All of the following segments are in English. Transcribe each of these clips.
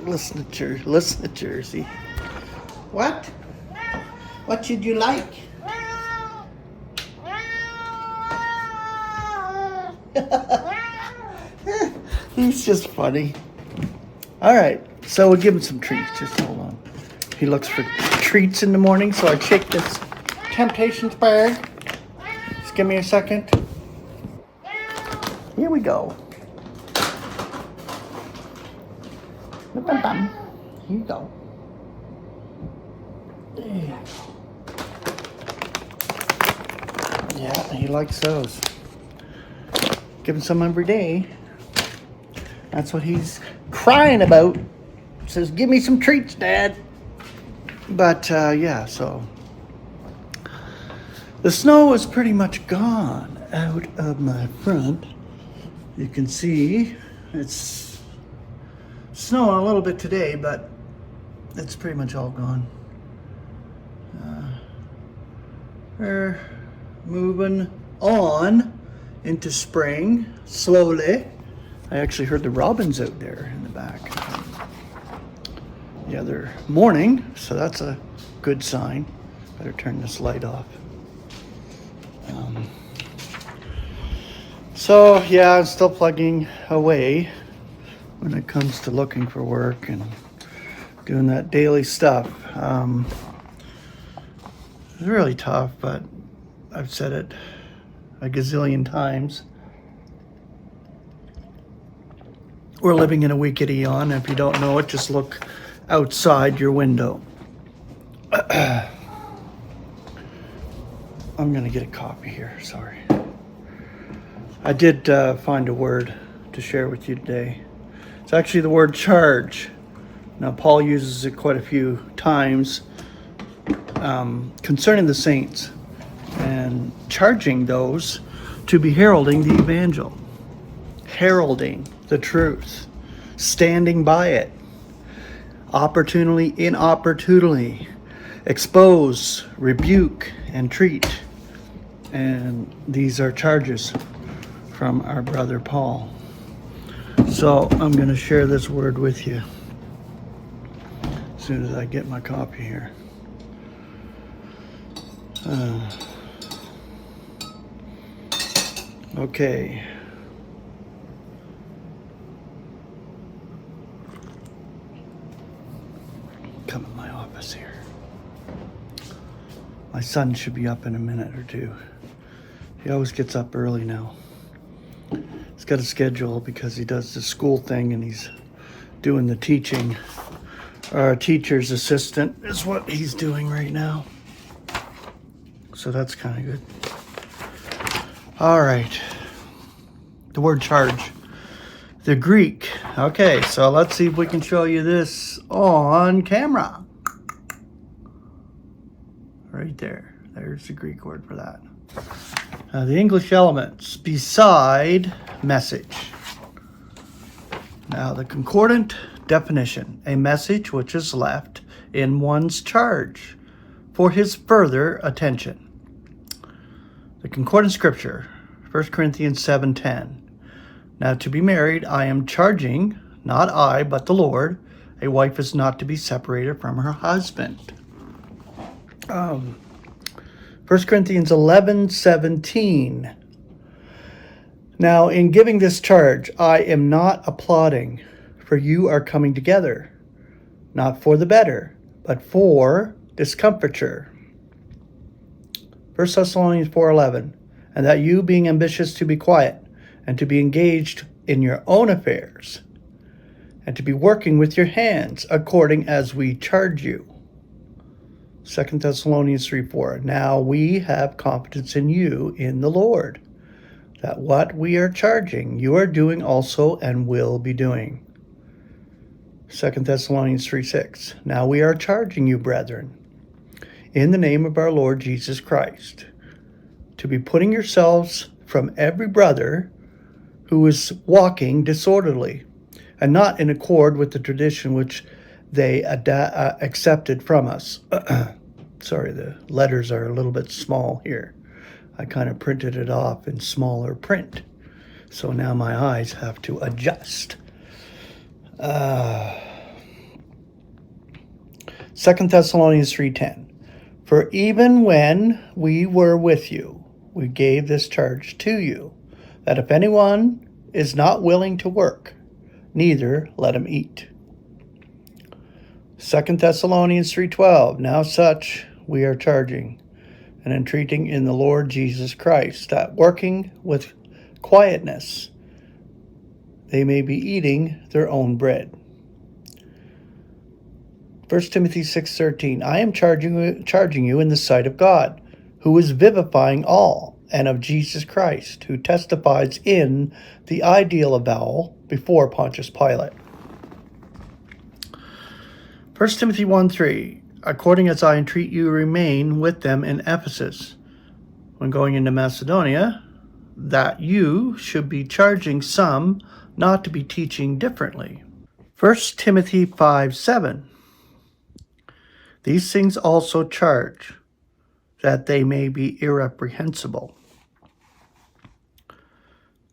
Listen to Jersey. What? What should you like? He's just funny. All right, so we'll give him some treats. Just hold on. He looks for treats in the morning, so I shake this Temptations bag. Just give me a second. Here we go. Here you go. There you go. Yeah, he likes those. Give him some every day. That's what he's crying about. Says, give me some treats, Dad. But, yeah, so. The snow is pretty much gone out of my front. You can see it's snowing a little bit today, but it's pretty much all gone. We're moving on into spring slowly. I actually heard the robins out there in the back the other morning, so that's a good sign. Better turn this light off. So yeah, I'm still plugging away when it comes to looking for work and doing that daily stuff. It's really tough, but I've said it a gazillion times. We're living in a wicked eon. If you don't know it, just look outside your window. I'm gonna get a copy here, sorry. I did find a word to share with you today. It's actually the word charge. Now, Paul uses it quite a few times concerning the saints and charging those to be heralding the evangel, heralding the truth, standing by it, opportunely, inopportunely, expose, rebuke, and treat. And these are charges from our brother Paul. So I'm going to share this word with you as soon as I get my copy here. Okay. Come in my office here. My son should be up in a minute or two. He always gets up early now. He's got a schedule because he does the school thing and he's doing the teaching. Our teacher's assistant is what he's doing right now. So that's kind of good. All right. The word charge. The Greek. Okay, so let's see if we can show you this on camera. Right there. There's the Greek word for that. The English elements. Beside message. Now the concordant definition. A message which is left in one's charge for his further attention. The concordant scripture. 1 Corinthians 7:10. Now to be married, I am charging, not I, but the Lord. A wife is not to be separated from her husband. 1 Corinthians 11:17. Now in giving this charge, I am not applauding, for you are coming together, not for the better, but for discomfiture. 1 Thessalonians 4:11. And that you, being ambitious to be quiet, and to be engaged in your own affairs, and to be working with your hands according as we charge you. 2 Thessalonians 3:4. Now we have confidence in you in the Lord, that what we are charging you are doing also and will be doing. 2 Thessalonians 3:6. Now we are charging you, brethren, in the name of our Lord Jesus Christ, to be putting yourselves from every brother who is walking disorderly, and not in accord with the tradition which they accepted from us. Sorry, the letters are a little bit small here. I kind of printed it off in smaller print, so now my eyes have to adjust. 2 Thessalonians 3:10. For even when we were with you, we gave this charge to you, that if anyone is not willing to work, neither let him eat. 2 Thessalonians 3:12. Now such we are charging and entreating in the Lord Jesus Christ, that working with quietness they may be eating their own bread. 1 Timothy 6:13. I am charging you in the sight of God, who is vivifying all, and of Jesus Christ, who testifies in the ideal avowal before Pontius Pilate. 1 Timothy 1:3. According as I entreat you, remain with them in Ephesus, when going into Macedonia, that you should be charging some not to be teaching differently. 1 Timothy 5:7. These things also charge, that they may be irreprehensible.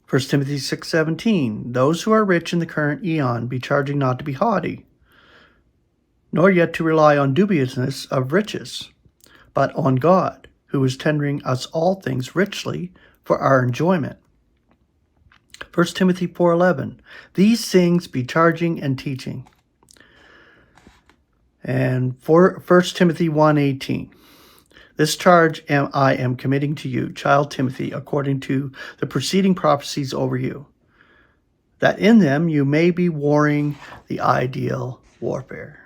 1 Timothy 6:17. Those who are rich in the current eon be charging not to be haughty, nor yet to rely on dubiousness of riches, but on God, who is tendering us all things richly for our enjoyment. 1 Timothy 4:11. These things be charging and teaching. And 1 Timothy 1:18. This charge I am committing to you, child Timothy, according to the preceding prophecies over you, that in them you may be warring the ideal warfare.